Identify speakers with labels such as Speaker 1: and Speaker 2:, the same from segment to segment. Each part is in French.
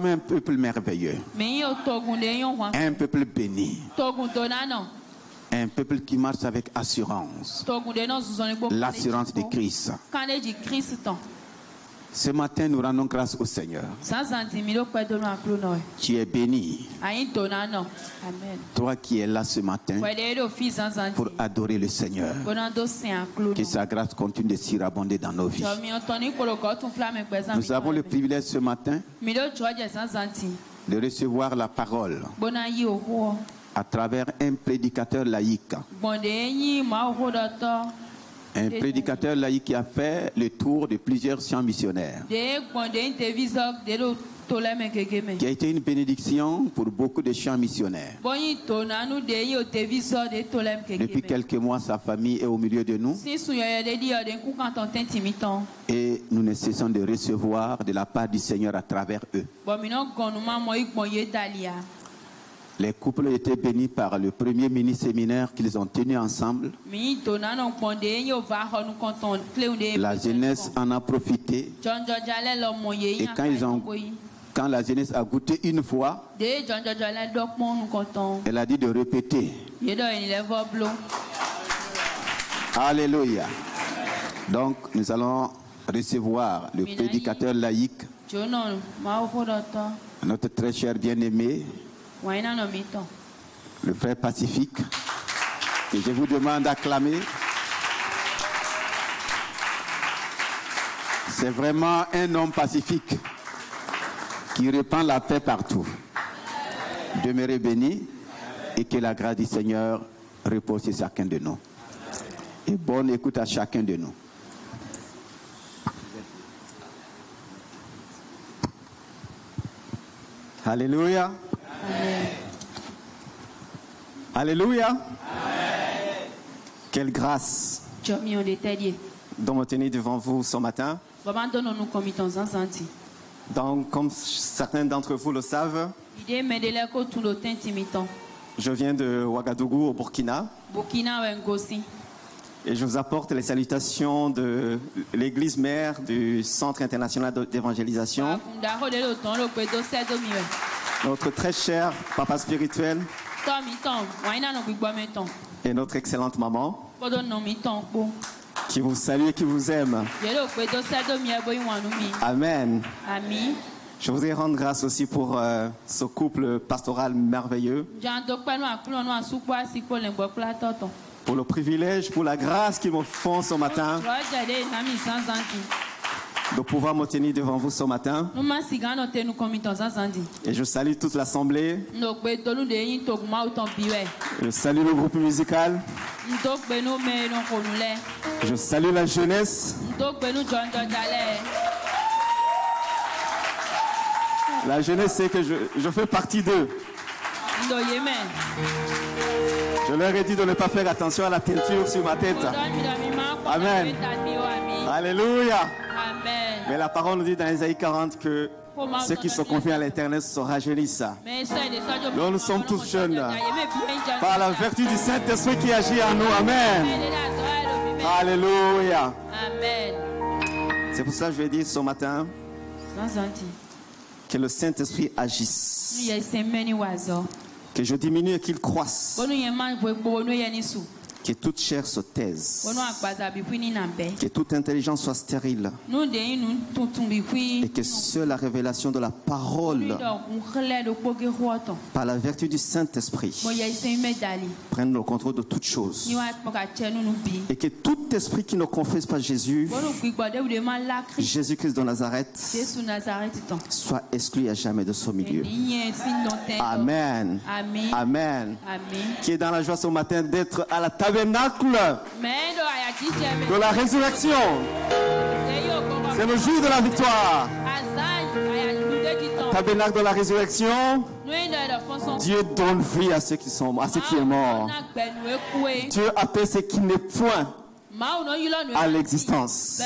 Speaker 1: sommes un peuple merveilleux, un peuple béni, un peuple qui marche avec assurance, l'assurance de Christ. Ce matin, nous rendons grâce au Seigneur. Tu es béni. Toi qui es là ce matin pour adorer le Seigneur. Que sa grâce continue de surabonder dans nos vies. Nous avons le privilège ce matin de recevoir la parole à travers un prédicateur laïque. Un prédicateur laïque qui a fait le tour de plusieurs champs missionnaires. Qui a été une bénédiction pour beaucoup de champs missionnaires. Depuis quelques mois, sa famille est au milieu de nous. Et nous ne cessons de recevoir de la part du Seigneur à travers eux. Les couples étaient bénis par le premier mini-séminaire qu'ils ont tenu ensemble. La jeunesse en a profité. Et quand la jeunesse a goûté une fois, elle a dit de répéter. Alléluia. Donc nous allons recevoir le prédicateur laïque, notre très cher bien-aimé, le frère Pacifique, que je vous demande d'acclamer. C'est vraiment un homme pacifique qui répand la paix partout. Demeurez bénis et que la grâce du Seigneur repose sur chacun de nous. Et bonne écoute à chacun de nous. Alléluia. Amen. Alléluia. Amen. Quelle grâce de me tenir devant vous ce matin. Donc, comme certains d'entre vous le savent, je viens de Ouagadougou au Burkina. Et je vous apporte les salutations de l'église mère du Centre international d'évangélisation. Notre très cher papa spirituel et notre excellente maman qui vous salue et qui vous aime. Amen. Je voudrais rendre grâce aussi pour ce couple pastoral merveilleux. Pour le privilège, pour la grâce qu'ils me font ce matin. De pouvoir me tenir devant vous ce matin. Et je salue toute l'assemblée. Je salue le groupe musical. Je salue la jeunesse. La jeunesse sait que je fais partie d'eux. Je leur ai dit de ne pas faire attention à la teinture sur ma tête. Amen. Alléluia. Amen. Mais la parole nous dit dans Isaïe 40 que ceux qui se confient à l'Éternel se rajeunissent. Nous sommes tous jeunes par la vertu du Saint-Esprit qui agit en nous. Amen. Alléluia. Amen. C'est pour ça que je vais dire ce matin que le Saint-Esprit agisse. Que je diminue et qu'il croisse. Que toute chair se taise. Que toute intelligence soit stérile. Et que seule la révélation de la parole, par la vertu du Saint-Esprit, prenne le contrôle de toutes choses. Et que tout esprit qui ne confesse pas Jésus, Jésus-Christ de Nazareth, soit exclu à jamais de ce milieu. Amen. Amen. Amen. Qui est dans la joie ce matin d'être à la tabernacle de la résurrection. C'est le jour de la victoire. Tabernacle de la résurrection. Dieu donne vie à ceux qui sont morts, à ceux qui sont morts. Dieu appelle ce qui n'est point à l'existence.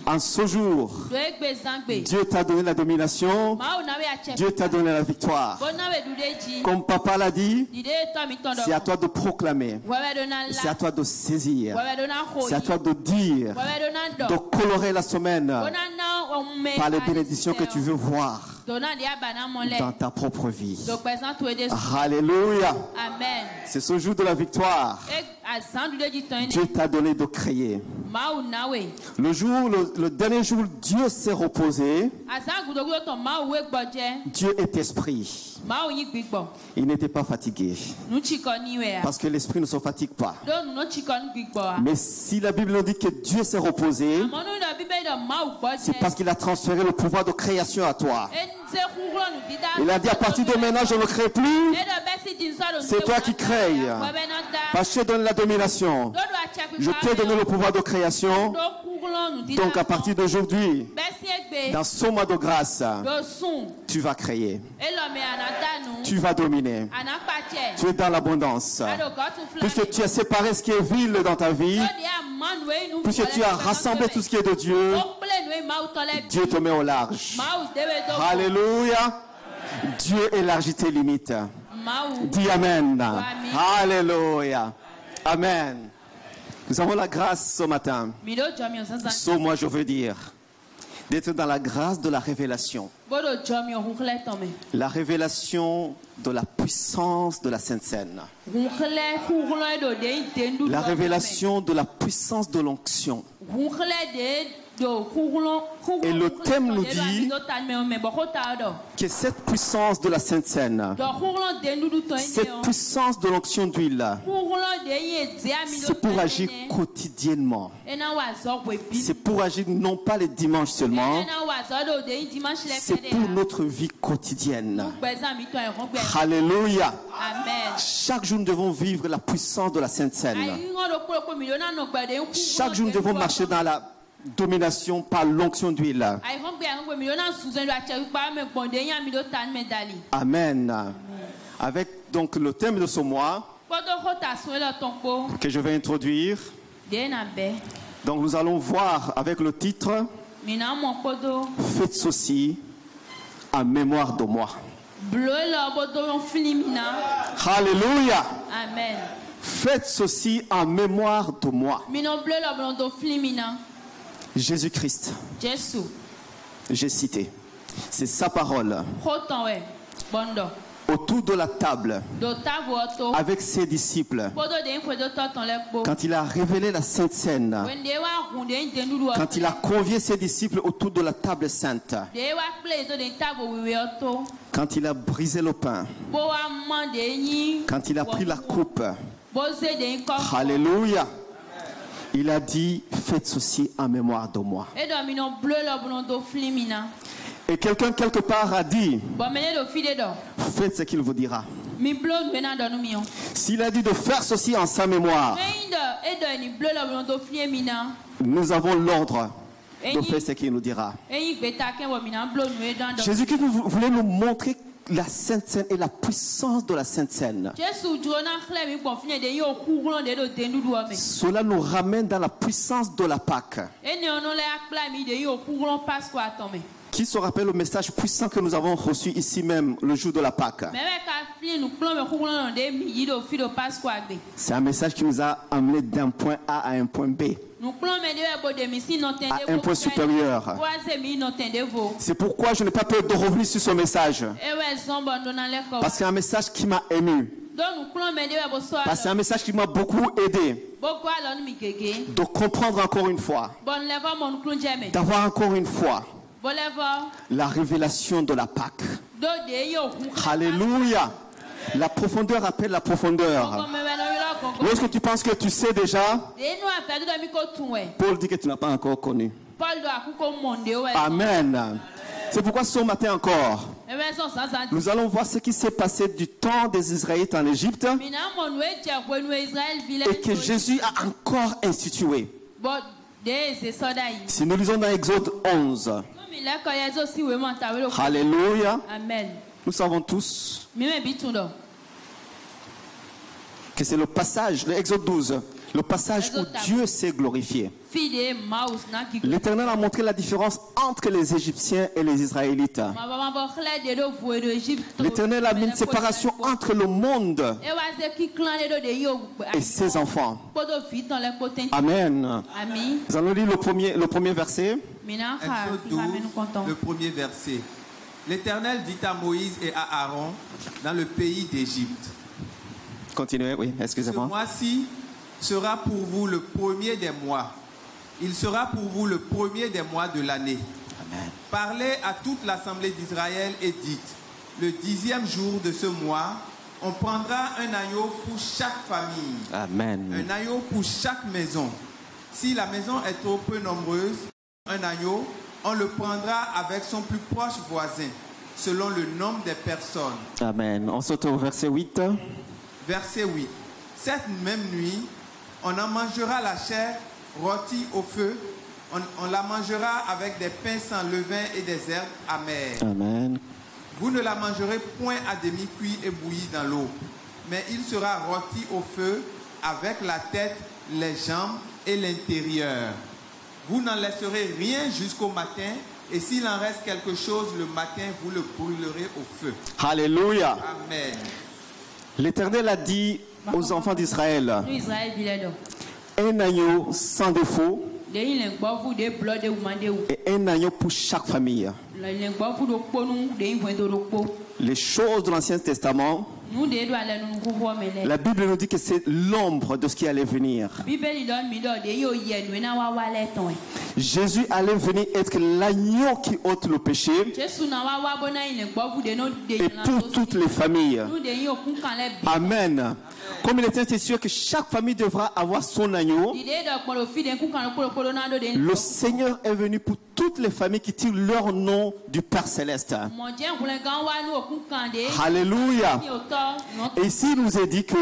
Speaker 1: En ce jour, Dieu t'a donné la domination, Dieu t'a donné la victoire. Comme papa l'a dit, c'est à toi de proclamer, c'est à toi de saisir, c'est à toi de dire, de colorer la semaine par les bénédictions que tu veux voir dans ta propre vie. Alléluia.
Speaker 2: Amen.
Speaker 1: C'est ce jour de la victoire. Dieu t'a donné de créer. Le dernier jour, Dieu s'est reposé. Dieu est esprit. Il n'était pas fatigué. Parce que l'esprit ne se fatigue pas. Mais si la Bible nous dit que Dieu s'est reposé, c'est parce qu'il a transféré le pouvoir de création à toi. Il a dit à partir de maintenant, je ne crée plus. C'est toi qui crées. Parce que je te donne la domination. Je t'ai donné le pouvoir de création. Donc à partir d'aujourd'hui, dans ce mois de grâce, tu vas créer. Tu vas dominer. Tu es dans l'abondance. Puisque tu as séparé ce qui est vil dans ta vie, puisque tu as rassemblé tout ce qui est de Dieu, Dieu te met au large. Alléluia. Dieu élargit tes limites. Dis Amen. Alléluia. Amen. Nous avons la grâce ce matin. Ce mois, je veux dire, d'être dans la grâce de la révélation. La révélation de la puissance de la Sainte Seine. La révélation de la puissance de l'onction. Et le thème nous dit que cette puissance de la Sainte Seine, cette puissance de l'onction d'huile, c'est pour agir quotidiennement. C'est pour agir non pas les dimanches seulement, c'est pour notre vie quotidienne. Alléluia. Chaque jour nous devons vivre la puissance de la Sainte Seine. Chaque jour nous devons marcher dans la domination par l'onction d'huile. Amen. Avec donc le thème de ce mois que je vais introduire. Donc nous allons voir avec le titre Faites ceci en mémoire de moi. Alléluia.
Speaker 2: Amen.
Speaker 1: Faites ceci en mémoire de moi. Jésus-Christ. J'ai cité. C'est sa parole. Autour de la table, avec ses disciples, quand il a révélé la Sainte Seine, quand il a convié ses disciples autour de la table sainte, quand il a brisé le pain, quand il a pris la coupe, alléluia, il a dit, faites ceci en mémoire de moi. Et quelqu'un quelque part a dit, faites ce qu'il vous dira. S'il a dit de faire ceci en sa mémoire, nous avons l'ordre de faire ce qu'il nous dira. Jésus-Christ voulait nous montrer la Sainte Seine et la puissance de la Sainte Seine. Cela nous ramène dans la puissance de la Pâque. Qui se rappelle le message puissant que nous avons reçu ici même le jour de la Pâque? C'est un message qui nous a amené d'un point A à un point B, à un point supérieur. C'est pourquoi je n'ai pas peur de revenir sur ce message. Parce que c'est un message qui m'a ému. Parce que c'est un message qui m'a beaucoup aidé. De comprendre encore une fois. D'avoir encore une fois la révélation de la Pâque. Alléluia. La profondeur appelle la profondeur. Lorsque tu penses que tu sais déjà, Paul dit que tu n'as pas encore connu. Amen. C'est pourquoi ce matin encore, nous allons voir ce qui s'est passé du temps des Israélites en Égypte et que Jésus a encore institué. Si nous lisons dans Exode 11, alléluia.
Speaker 2: Amen.
Speaker 1: Nous savons tous que c'est le passage, l'Exode 12, le passage où Dieu s'est glorifié. L'Éternel a montré la différence entre les Égyptiens et les Israélites. L'Éternel a mis une séparation entre le monde et ses enfants. Amen. Nous allons lire le premier verset.
Speaker 2: Exode 12, le premier verset. L'Éternel dit à Moïse et à Aaron dans le pays d'Égypte.
Speaker 1: Continuez, oui, excusez-moi.
Speaker 2: Ce mois-ci sera pour vous le premier des mois. Il sera pour vous le premier des mois de l'année.
Speaker 1: Amen.
Speaker 2: Parlez à toute l'assemblée d'Israël et dites, le 10e jour de ce mois, on prendra un agneau pour chaque famille.
Speaker 1: Amen.
Speaker 2: Un agneau pour chaque maison. Si la maison est trop peu nombreuse, un agneau, on le prendra avec son plus proche voisin, selon le nombre des personnes.
Speaker 1: Amen. On saute au verset 8.
Speaker 2: Verset 8. Cette même nuit, on en mangera la chair rôtie au feu. On la mangera avec des pains sans levain et des herbes amères.
Speaker 1: Amen.
Speaker 2: Vous ne la mangerez point à demi-cuit et bouilli dans l'eau, mais il sera rôti au feu avec la tête, les jambes et l'intérieur. Vous n'en laisserez rien jusqu'au matin, et s'il en reste quelque chose le matin, vous le brûlerez au feu.
Speaker 1: Alléluia.
Speaker 2: Amen.
Speaker 1: L'Éternel a dit aux enfants d'Israël, un agneau sans défaut et un agneau pour chaque famille. Les choses de l'Ancien Testament, la Bible nous dit que c'est l'ombre de ce qui allait venir. Jésus allait venir être l'agneau qui ôte le péché et pour toutes les familles. Amen. Comme il est sûr que chaque famille devra avoir son agneau, le Seigneur est venu pour toutes les familles qui tirent leur nom du Père Céleste. Alléluia. Et ici, il nous est dit que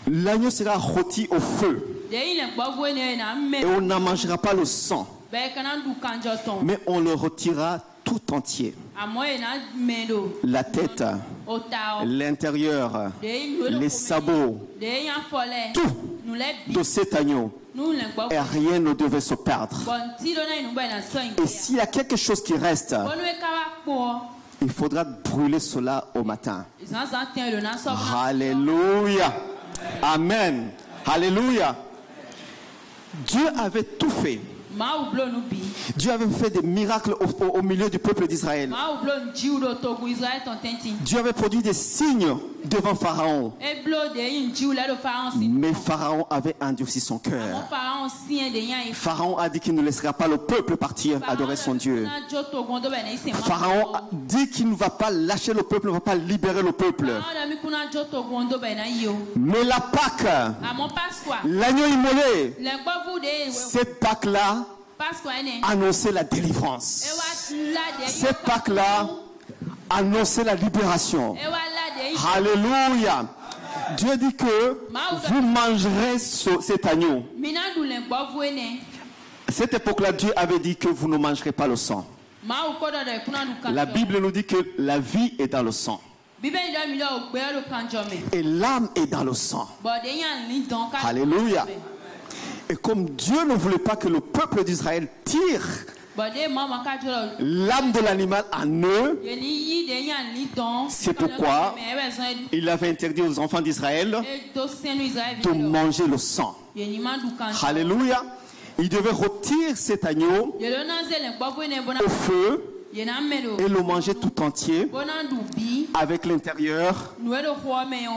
Speaker 1: l'agneau sera rôti au feu et on n'en mangera pas le sang, mais on le retirera tout entier. La tête, l'intérieur, les sabots, tout de cet agneau. Et rien ne devait se perdre. Et s'il y a quelque chose qui reste, il faudra brûler cela au matin. Alléluia. Amen. Alléluia. Dieu avait tout fait. Dieu avait fait des miracles au milieu du peuple d'Israël. Dieu avait produit des signes devant Pharaon. Mais Pharaon avait endurci son cœur. Pharaon a dit qu'il ne laissera pas le peuple partir adorer son Dieu. Pharaon a dit qu'il ne va pas lâcher le peuple, ne va pas libérer le peuple. Mais la Pâque, l'agneau immolé, cette Pâque-là annonçait la délivrance. Cette Pâque-là annonçait la libération. Alléluia. Dieu dit que vous mangerez cet agneau. À cette époque-là, Dieu avait dit que vous ne mangerez pas le sang. La Bible nous dit que la vie est dans le sang. Et l'âme est dans le sang. Alléluia. Et comme Dieu ne voulait pas que le peuple d'Israël tire l'âme de l'animal en eux, c'est pourquoi il avait interdit aux enfants d'Israël de manger le sang. Alléluia. Ils devaient retirer cet agneau au feu et le manger tout entier, avec l'intérieur,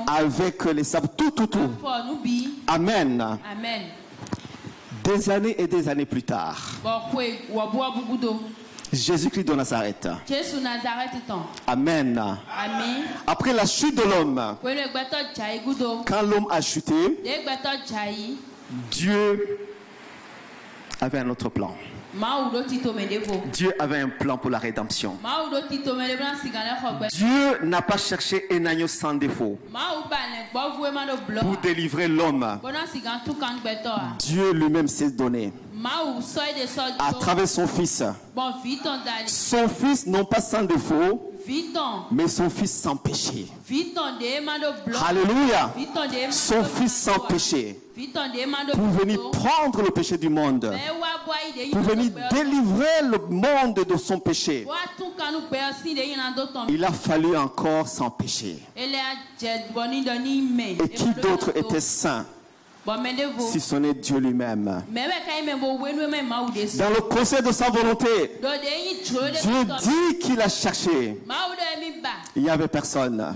Speaker 1: avec les sables, tout. Amen. Des années et des années plus tard, Jésus-Christ de Nazareth. Amen. Après la chute de l'homme, quand l'homme a chuté, Dieu avait un autre plan. Dieu avait un plan pour la rédemption. Dieu n'a pas cherché un agneau sans défaut pour délivrer l'homme. Dieu lui-même s'est donné à travers son fils. Son fils non pas sans défaut, mais son fils sans péché. Alléluia. Son fils sans péché. Pour venir prendre le péché du monde. Pour venir délivrer le monde de son péché. Il a fallu encore sans péché. Et qui d'autre était saint si ce n'est Dieu lui-même. Dans le conseil de sa volonté, Dieu dit qu'il a cherché. Il n'y avait personne.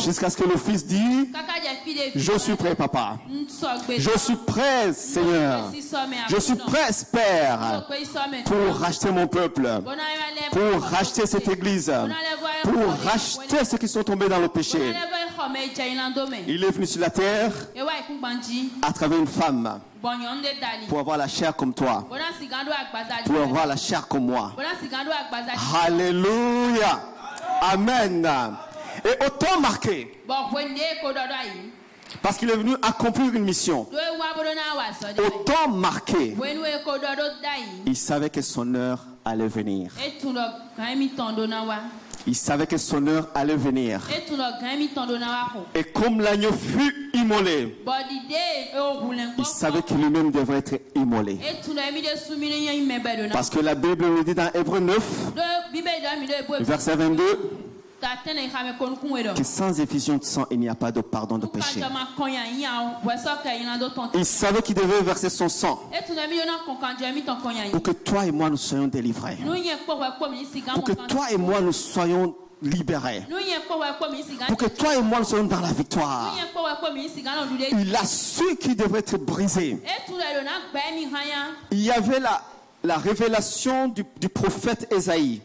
Speaker 1: Jusqu'à ce que le fils dit, je suis prêt, papa. Je suis prêt, Seigneur. Je suis prêt, Père, pour racheter mon peuple, pour racheter cette église, pour racheter ceux qui sont tombés dans le péché. Il est venu sur la terre à travers une femme pour avoir la chair comme toi, pour avoir la chair comme moi. Alléluia. Amen. Et au temps marqué, parce qu'il est venu accomplir une mission, au temps marqué, il savait que son heure allait venir. Il savait que son heure allait venir. Et comme l'agneau fut immolé, il savait que lui-même devrait être immolé. Parce que la Bible nous dit dans Hébreux 9, verset 22, que sans effusion de sang, il n'y a pas de pardon de péché. Il savait qu'il devait verser son sang pour que toi et moi nous soyons délivrés, pour que toi et moi nous soyons libérés, pour que toi et moi nous soyons dans la victoire. Il a su qu'il devait être brisé. Il y avait la révélation du prophète Ésaïe.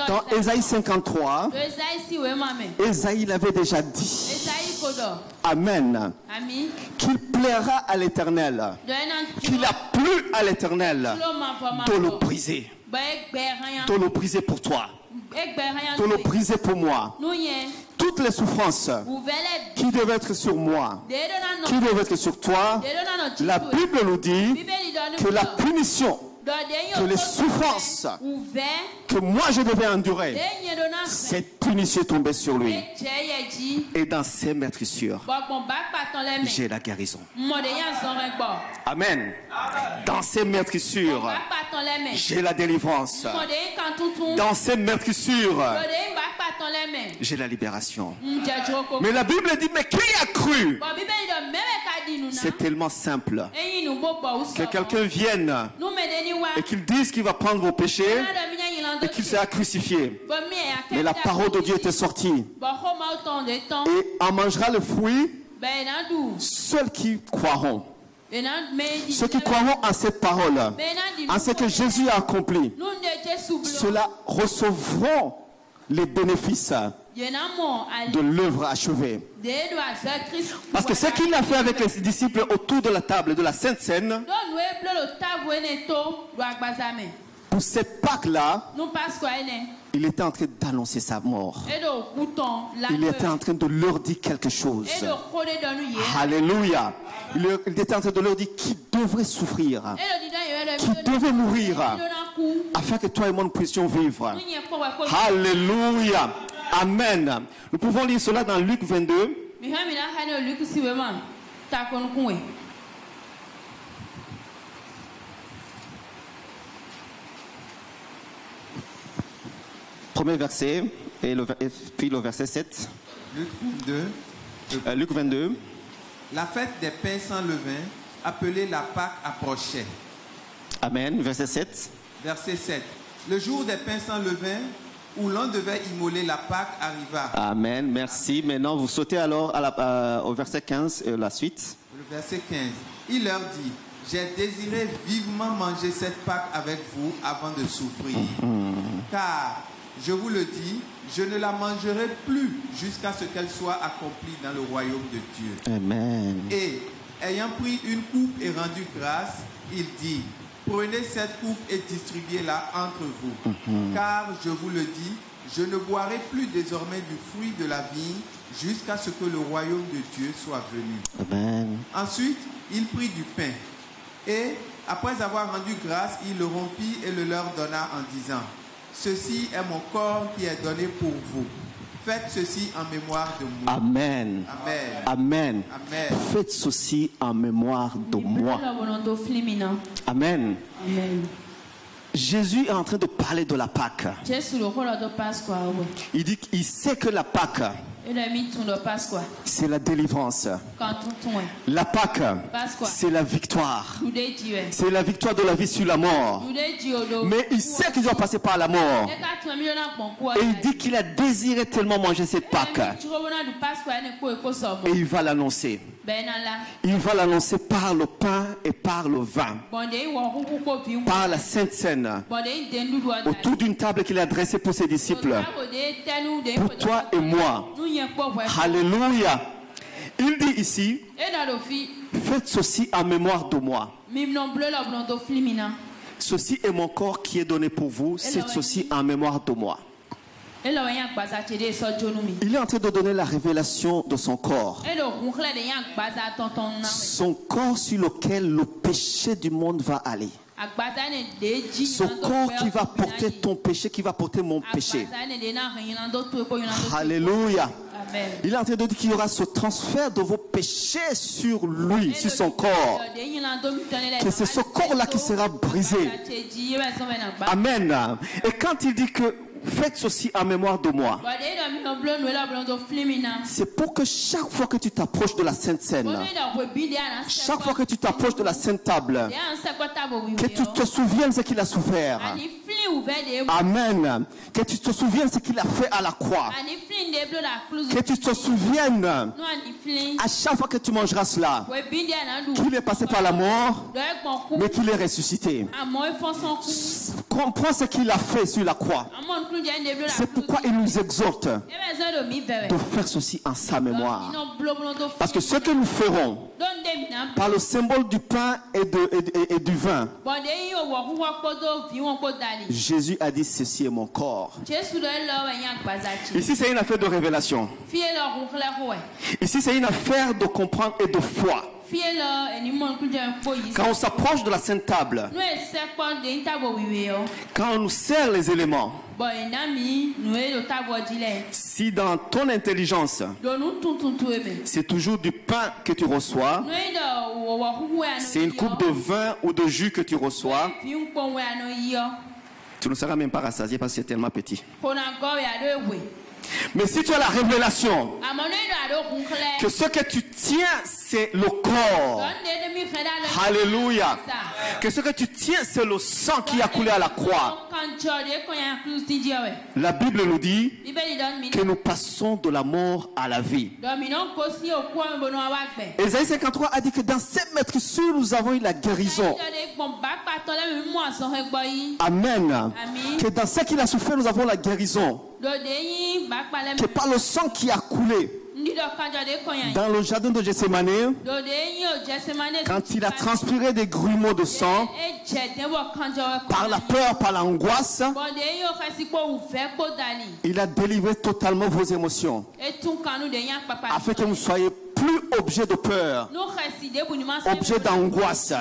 Speaker 1: Dans Ésaïe 53, Ésaïe l'avait déjà dit. Amen. Qu'il plaira à l'Éternel, qu'il a plu à l'Éternel de le briser. De le briser pour toi, de le briser pour moi. Toutes les souffrances qui devaient être sur moi, qui devaient être sur toi, la Bible nous dit que la punition, que les souffrances que moi je devais endurer, cette punition est tombée sur lui. Et dans ses meurtrissures, j'ai la guérison. Amen. Dans ses meurtrissures, j'ai la délivrance. Dans ses meurtrissures, j'ai la libération. Mais la Bible dit, mais qui a cru? C'est tellement simple. Que quelqu'un vienne et qu'il dise qu'il va prendre vos péchés et qu'il sera crucifié. Mais la parole de Dieu était sortie. Et en mangera le fruit ceux qui croiront. Ceux qui croiront en cette parole, en ce que Jésus a accompli, ceux-là recevront les bénéfices de l'œuvre achevée. Parce que ce qu'il a fait avec les disciples autour de la table de la Sainte Seine, pour cette Pâque-là, il était en train d'annoncer sa mort. Il était en train de leur dire quelque chose. Alléluia. Il était en train de leur dire qui devrait souffrir, qui devait mourir, afin que toi et moi nous puissions vivre. Alléluia. Amen. Nous pouvons lire cela dans Luc 22. Premier verset et puis le verset 7. Luc 22.
Speaker 2: La fête des pains sans levain, appelée la Pâque, approchait.
Speaker 1: Amen. Verset 7.
Speaker 2: Verset 7. Le jour des pains sans levain, où l'on devait immoler la Pâque, arriva.
Speaker 1: Amen. Merci. Maintenant, vous sautez alors au verset 15 et la suite.
Speaker 2: Le verset 15. Il leur dit, j'ai désiré vivement manger cette Pâque avec vous avant de souffrir. Car, je vous le dis, je ne la mangerai plus jusqu'à ce qu'elle soit accomplie dans le royaume de Dieu.
Speaker 1: Amen.
Speaker 2: Et, ayant pris une coupe et rendu grâce, il dit, prenez cette coupe et distribuez-la entre vous. Car, je vous le dis, je ne boirai plus désormais du fruit de la vigne jusqu'à ce que le royaume de Dieu soit venu.
Speaker 1: Amen.
Speaker 2: Ensuite, il prit du pain. Et, après avoir rendu grâce, il le rompit et le leur donna en disant, ceci est mon corps qui est donné pour vous. Faites ceci en mémoire de moi.
Speaker 1: Amen.
Speaker 2: Amen.
Speaker 1: Amen.
Speaker 2: Amen.
Speaker 1: Faites ceci en mémoire de moi. Amen.
Speaker 3: Amen.
Speaker 1: Jésus est en train de parler de la Pâque. Il dit qu'il sait que la Pâque c'est la délivrance. La Pâque, c'est la victoire. C'est la victoire de la vie sur la mort. Mais il sait qu'il doit passer par la mort. Et il dit qu'il a désiré tellement manger cette Pâque. Et il va l'annoncer. Il va l'annoncer par le pain et par le vin. Par la Sainte Seine. Autour d'une table qu'il a dressée pour ses disciples. Pour toi et moi. Alléluia. Il dit ici, faites ceci en mémoire de moi. Ceci est mon corps qui est donné pour vous. C'est ceci en mémoire de moi. Il est en train de donner la révélation de son corps. Son corps sur lequel le péché du monde va aller. Ce corps qui va porter ton péché, qui va porter mon péché. Alléluia. Il est en train de dire qu'il y aura ce transfert de vos péchés sur lui, sur son corps. Que c'est ce corps-là qui sera brisé. Amen. Et quand il dit que faites ceci en mémoire de moi, c'est pour que chaque fois que tu t'approches de la Sainte Seine, chaque fois que tu t'approches de la Sainte Table, que tu te souviennes ce qu'il a souffert. Amen. Que tu te souviennes ce qu'il a fait à la croix. Que tu te souviennes à chaque fois que tu mangeras cela, qu'il est passé par la mort, mais qu'il est ressuscité. Comprends ce qu'il a fait sur la croix. C'est pourquoi il nous exhorte de faire ceci en sa mémoire. Parce que ce que nous ferons par le symbole du pain et du vin, Jésus a dit ceci est mon corps. Ici c'est une affaire de révélation. Ici c'est une affaire de comprendre et de foi. Quand on s'approche de la Sainte Table, quand on nous sert les éléments, si dans ton intelligence c'est toujours du pain que tu reçois, c'est une coupe de vin ou de jus que tu reçois, tu ne seras même pas rassasié parce que c'est tellement petit. Mais si tu as la révélation que ce que tu tiens c'est le corps, alléluia, que ce que tu tiens c'est le sang qui a coulé à la croix, la Bible nous dit que nous passons de la mort à la vie. Ésaïe 53 a dit que dans cette maîtrise nous avons eu la guérison. Amen. Que dans ce qu'il a souffert nous avons la guérison. Que par le sang qui a coulé dans le jardin de Gethsémane, quand il a transpiré des grumeaux de sang, par la peur, par l'angoisse, il a délivré totalement vos émotions, afin que vous ne soyez plus objet de peur, objet d'angoisse.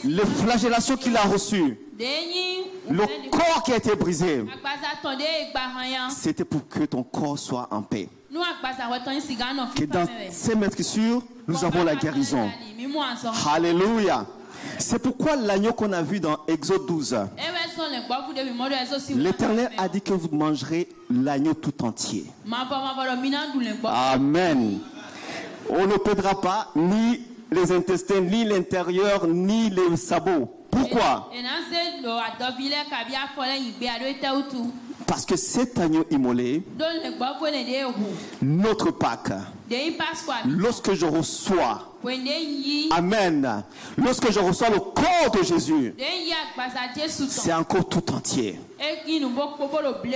Speaker 1: Les flagellations qu'il a reçues, le corps qui a été brisé, c'était pour que ton corps soit en paix. Que dans ces maîtrisures, nous avons la guérison. Alléluia. C'est pourquoi l'agneau qu'on a vu dans Exode 12, l'Éternel a dit que vous mangerez l'agneau tout entier. Amen. On ne perdra pas ni les intestins, ni l'intérieur, ni les sabots. Pourquoi? Parce que cet agneau immolé, notre Pâque, lorsque je reçois, amen, lorsque je reçois le corps de Jésus, c'est encore tout entier.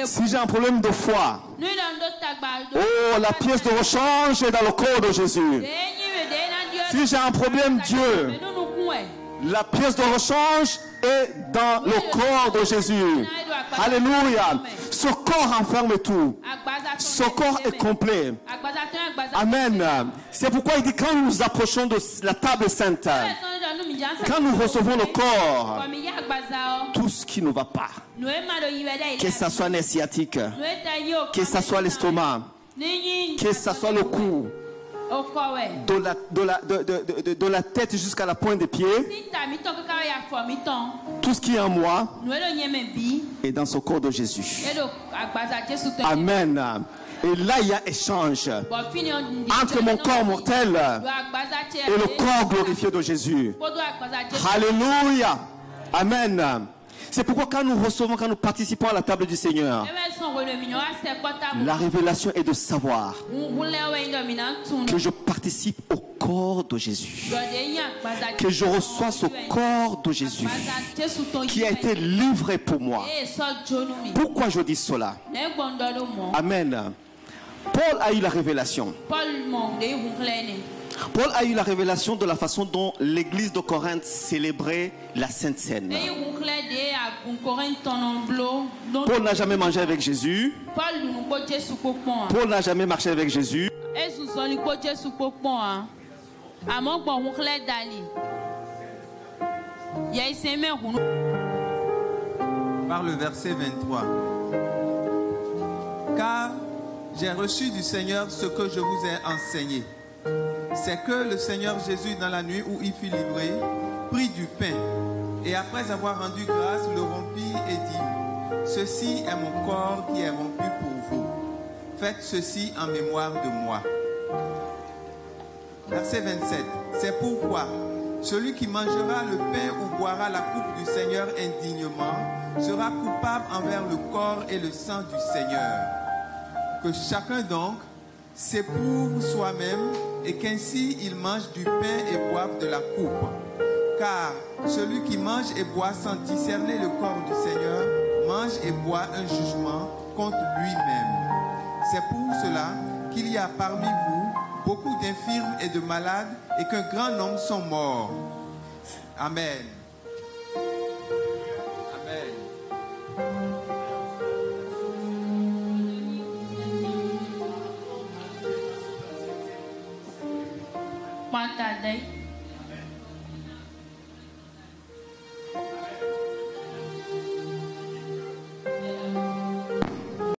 Speaker 1: Si j'ai un problème de foi, oh, la pièce de rechange est dans le corps de Jésus. Si j'ai un problème, Dieu, la pièce de rechange est dans le corps de Jésus. Alléluia. Ce corps renferme tout. Ce corps est complet. Amen. C'est pourquoi il dit quand nous nous approchons de la table sainte, quand nous recevons le corps, tout ce qui ne va pas, que ce soit un sciatique, que ce soit l'estomac, que ce soit le cou, de la tête jusqu'à la pointe des pieds, tout ce qui est en moi est dans ce corps de Jésus. Amen. Et là, il y a échange entre mon corps mortel et le corps glorifié de Jésus. Alléluia. Amen. C'est pourquoi quand nous recevons, quand nous participons à la table du Seigneur, la révélation est de savoir que je participe au corps de Jésus, que je reçois ce corps de Jésus qui a été livré pour moi. Pourquoi je dis cela? Amen. Paul a eu la révélation. Paul a eu la révélation de la façon dont l'église de Corinthe célébrait la Sainte Seine. Paul n'a jamais mangé avec Jésus. Paul n'a jamais marché avec Jésus.
Speaker 2: Par le verset 23. Car j'ai reçu du Seigneur ce que je vous ai enseigné. C'est que le Seigneur Jésus, dans la nuit où il fut livré, prit du pain et après avoir rendu grâce, le rompit et dit: ceci est mon corps qui est rompu pour vous. Faites ceci en mémoire de moi. Verset 27. C'est pourquoi celui qui mangera le pain ou boira la coupe du Seigneur indignement sera coupable envers le corps et le sang du Seigneur. Que chacun donc s'éprouve soi-même et qu'ainsi il mange du pain et boive de la coupe. Car celui qui mange et boit sans discerner le corps du Seigneur mange et boit un jugement contre lui-même. C'est pour cela qu'il y a parmi vous beaucoup d'infirmes et de malades et qu'un grand nombre sont morts. Amen. Amen.